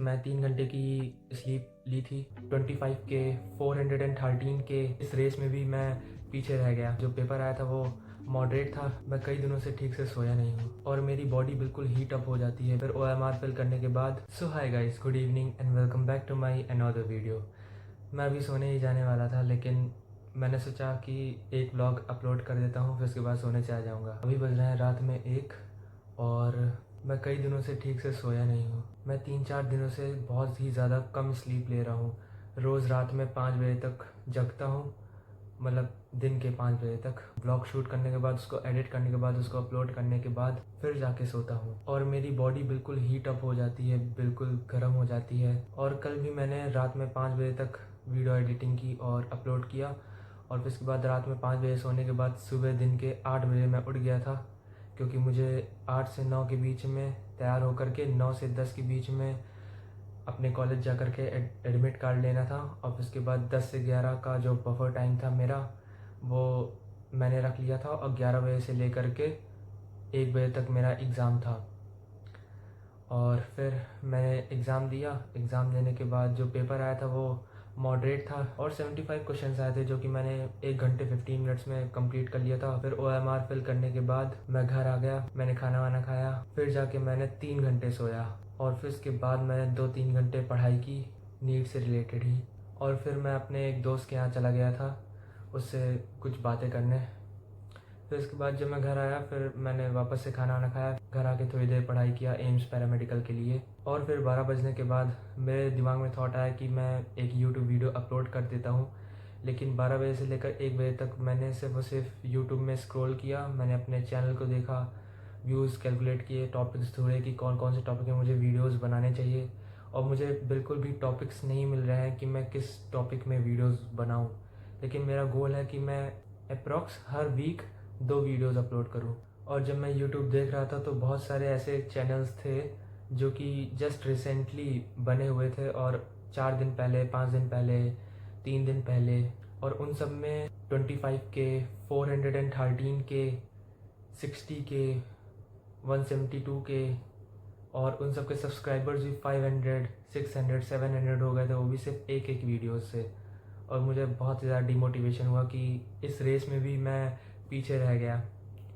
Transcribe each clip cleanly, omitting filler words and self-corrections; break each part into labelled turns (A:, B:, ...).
A: मैं 3 घंटे की स्लीप ली थी। 25 के 413 के इस रेस में भी मैं पीछे रह गया। जो पेपर आया था वो मॉडरेट था। मैं कई दिनों से ठीक से सोया नहीं हूँ और मेरी बॉडी बिल्कुल हीट अप हो जाती है फिर OMR फिल करने के बाद। So hi guys, good evening and welcome back to my another video. मैं अभी सोने ही जाने वाला था, लेकिन मैंने सोचा कि एक व्लॉग अपलोड कर देता हूँ, फिर उसके बाद सोने से आ जाऊँगा। अभी बज रहे हैं रात में 1 और मैं कई दिनों से ठीक से सोया नहीं हूँ। मैं 3-4 दिनों से बहुत ही ज़्यादा कम स्लीप ले रहा हूँ। रोज़ रात में 5 बजे तक जगता हूँ, मतलब दिन के 5 बजे तक। व्लॉग शूट करने के बाद, उसको एडिट करने के बाद, उसको अपलोड करने के बाद फिर जाके सोता हूँ और मेरी बॉडी बिल्कुल हीट अप हो जाती है, बिल्कुल गर्म हो जाती है। और कल भी मैंने रात में 5 बजे तक वीडियो एडिटिंग की और अपलोड किया और फिर उसके बाद रात में 5 बजे सोने के बाद सुबह दिन के 8 बजे मैं उठ गया था, क्योंकि मुझे 8 से 9 के बीच में तैयार होकर के 9 से 10 के बीच में अपने कॉलेज जा कर के एडमिट कार्ड लेना था। और फिर उसके बाद 10 से 11 का जो बफर टाइम था मेरा, वो मैंने रख लिया था और 11 बजे से लेकर के 1 बजे तक मेरा एग्ज़ाम था। और फिर मैंने एग्ज़ाम दिया। एग्ज़ाम देने के बाद जो पेपर आया था वो मॉडरेट था और 75 क्वेश्चंस आए थे, जो कि मैंने 1 घंटे 15 मिनट्स में कंप्लीट कर लिया था। फिर OMR फिल करने के बाद मैं घर आ गया, मैंने खाना वाना खाया, फिर जाके मैंने 3 घंटे सोया और फिर उसके बाद मैंने 2-3 घंटे पढ़ाई की नीट से रिलेटेड ही। और फिर मैं अपने एक दोस्त के यहाँ चला गया था उससे कुछ बातें करने। फिर उसके बाद जब मैं घर आया, फिर मैंने वापस से खाना वाना खाया, घर आके थोड़ी देर पढ़ाई किया एम्स पैरामेडिकल के लिए। और फिर 12 बजने के बाद मेरे दिमाग में थॉट आया कि मैं एक यूट्यूब वीडियो अपलोड कर देता हूँ। लेकिन 12 बजे से लेकर 1 बजे तक मैंने सिर्फ और सिर्फ यूट्यूब में स्क्रॉल किया। मैंने अपने चैनल को देखा, व्यूज़ कैलकुलेट किए, टॉपिक्स ढूंढे कि कौन कौन से टॉपिक में मुझे वीडियोज़ बनाने चाहिए। और मुझे बिल्कुल भी टॉपिक्स नहीं मिल रहे हैं कि मैं किस टॉपिक में वीडियोज़ बनाऊँ। लेकिन मेरा गोल है कि मैं अप्रॉक्स हर वीक 2 वीडियोज़ अपलोड करूँ। और जब मैं यूट्यूब देख रहा था तो बहुत सारे ऐसे चैनल्स थे जो कि जस्ट रिसेंटली बने हुए थे, और 4 दिन पहले, 5 दिन पहले, 3 दिन पहले, और उन सब में 25 के 413 के 60 के 172 के, और उन सब के सब्सक्राइबर्स भी 500, 600, 700 हो गए थे, वो भी सिर्फ एक एक वीडियो से। और मुझे बहुत ज़्यादा डिमोटिवेशन हुआ कि इस रेस में भी मैं पीछे रह गया।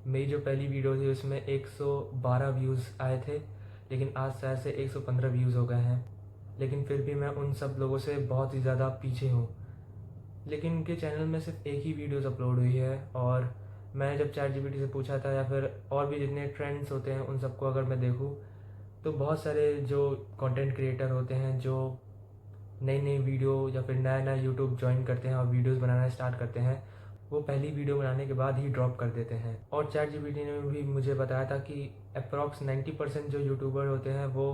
A: मेरी जो पहली वीडियो थी उसमें 112 व्यूज़ आए थे, लेकिन आज शायद से 115 व्यूज़ हो गए हैं। लेकिन फिर भी मैं उन सब लोगों से बहुत ही ज़्यादा पीछे हूँ। लेकिन उनके चैनल में सिर्फ एक ही वीडियोज़ अपलोड हुई है। और मैंने जब ChatGPT से पूछा था, या फिर और भी जितने ट्रेंड्स होते हैं उन सबको अगर मैं देखूँ, तो बहुत सारे जो कंटेंट क्रिएटर होते हैं जो नई नई वीडियो या फिर नया नया यूट्यूब ज्वाइन करते हैं और वीडियोस बनाना स्टार्ट करते हैं, वो पहली वीडियो बनाने के बाद ही ड्रॉप कर देते हैं। और ChatGPT ने भी मुझे बताया था कि अप्रॉक्स 90% जो यूट्यूबर होते हैं वो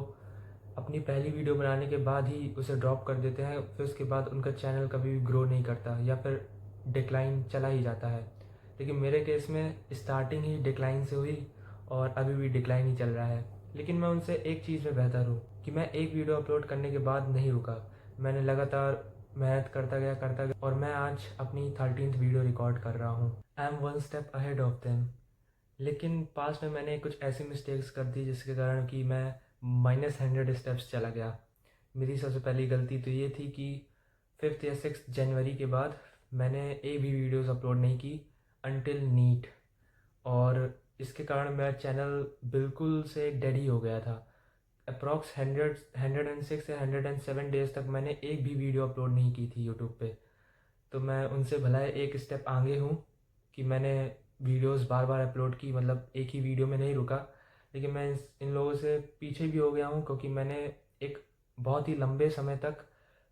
A: अपनी पहली वीडियो बनाने के बाद ही उसे ड्रॉप कर देते हैं। फिर उसके बाद उनका चैनल कभी भी ग्रो नहीं करता या फिर डिक्लाइन चला ही जाता है। लेकिन मेरे केस में स्टार्टिंग ही डिक्लाइन से हुई और अभी भी डिक्लाइन ही चल रहा है। लेकिन मैं उनसे एक चीज़ में बेहतर हूँ कि मैं एक वीडियो अपलोड करने के बाद नहीं रुका। मैंने लगातार मेहनत करता गया और मैं आज अपनी 13th वीडियो रिकॉर्ड कर रहा हूँ। I am 1 step ahead of them. लेकिन पास्ट में मैंने कुछ ऐसी मिस्टेक्स कर दी जिसके कारण कि मैं -100 स्टेप्स चला गया। मेरी सबसे पहली गलती तो ये थी कि 5th या 6th जनवरी के बाद मैंने एक भी वीडियोस अपलोड नहीं की अनटिल नीट। और इसके कारण मेरा चैनल बिल्कुल से डेड ही हो गया था। अप्रॉक्स 106 या 107 डेज़ तक मैंने एक भी वीडियो अपलोड नहीं की थी यूट्यूब पे। तो मैं उनसे भला एक स्टेप आगे हूँ कि मैंने वीडियोस बार बार अपलोड की, मतलब एक ही वीडियो में नहीं रुका। लेकिन मैं इन लोगों से पीछे भी हो गया हूँ, क्योंकि मैंने एक बहुत ही लंबे समय तक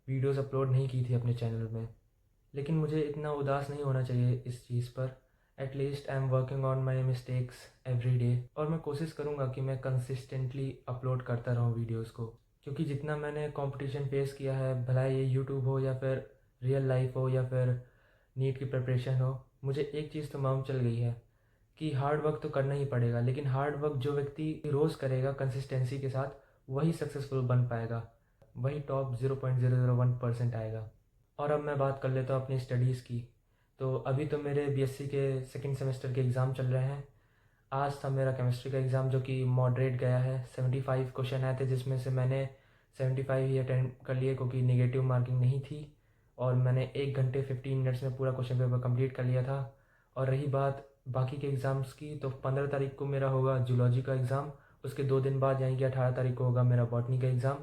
A: वीडियोस अपलोड नहीं की थी अपने चैनल में। लेकिन मुझे इतना उदास नहीं होना चाहिए इस चीज़ पर। At least I am working on my mistakes every day, और मैं कोशिश करूँगा कि मैं कंसिस्टेंटली अपलोड करता रहूँ वीडियोस को। क्योंकि जितना मैंने कंपटीशन फेस किया है, भला ये यूट्यूब हो या फिर रियल लाइफ हो या फिर नीट की प्रिपरेशन हो, मुझे एक चीज़ तो मालूम चल गई है कि हार्ड वर्क तो करना ही पड़ेगा। लेकिन हार्ड वर्क जो व्यक्ति रोज़ करेगा कंसिस्टेंसी के साथ, वही सक्सेसफुल बन पाएगा, वही टॉप 0.001% आएगा। और अब मैं बात कर लेता हूँ अपनी स्टडीज़ की। तो अभी तो मेरे BSc के सेकंड सेमेस्टर के एग्ज़ाम चल रहे हैं। आज था मेरा केमिस्ट्री का एग्ज़ाम, जो कि मॉडरेट गया है। 75 क्वेश्चन आए थे, जिसमें से मैंने 75 ही अटेंड कर लिए क्योंकि नेगेटिव मार्किंग नहीं थी और मैंने 1 घंटे 15 मिनट्स में पूरा क्वेश्चन पेपर कंप्लीट कर लिया था। और रही बात बाकी के एग्ज़ाम्स की, तो 15 तारीख को मेरा होगा जूलॉजी का एग्ज़ाम, उसके 2 दिन बाद यानी कि 18 तारीख को होगा मेरा बॉटनी का एग्ज़ाम,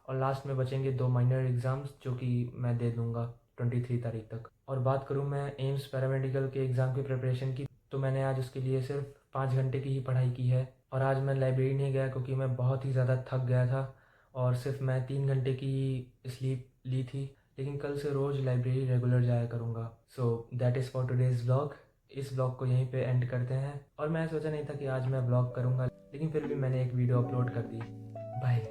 A: और लास्ट में बचेंगे 2 माइनर एग्ज़ाम्स जो कि मैं दे दूँगा 23 तारीख तक। और बात करूँ मैं एम्स पैरामेडिकल के एग्ज़ाम की प्रिपरेशन की, तो मैंने आज उसके लिए सिर्फ 5 घंटे की ही पढ़ाई की है। और आज मैं लाइब्रेरी नहीं गया क्योंकि मैं बहुत ही ज़्यादा थक गया था और सिर्फ मैं 3 घंटे की स्लीप ली थी। लेकिन कल से रोज़ लाइब्रेरी रेगुलर जाया करूँगा। So that is for today's vlog. इस व्लॉग को यहीं पे एंड करते हैं। और मैं सोचा नहीं था कि आज मैं व्लॉग करूँगा, लेकिन फिर भी मैंने एक वीडियो अपलोड कर दी। बाय।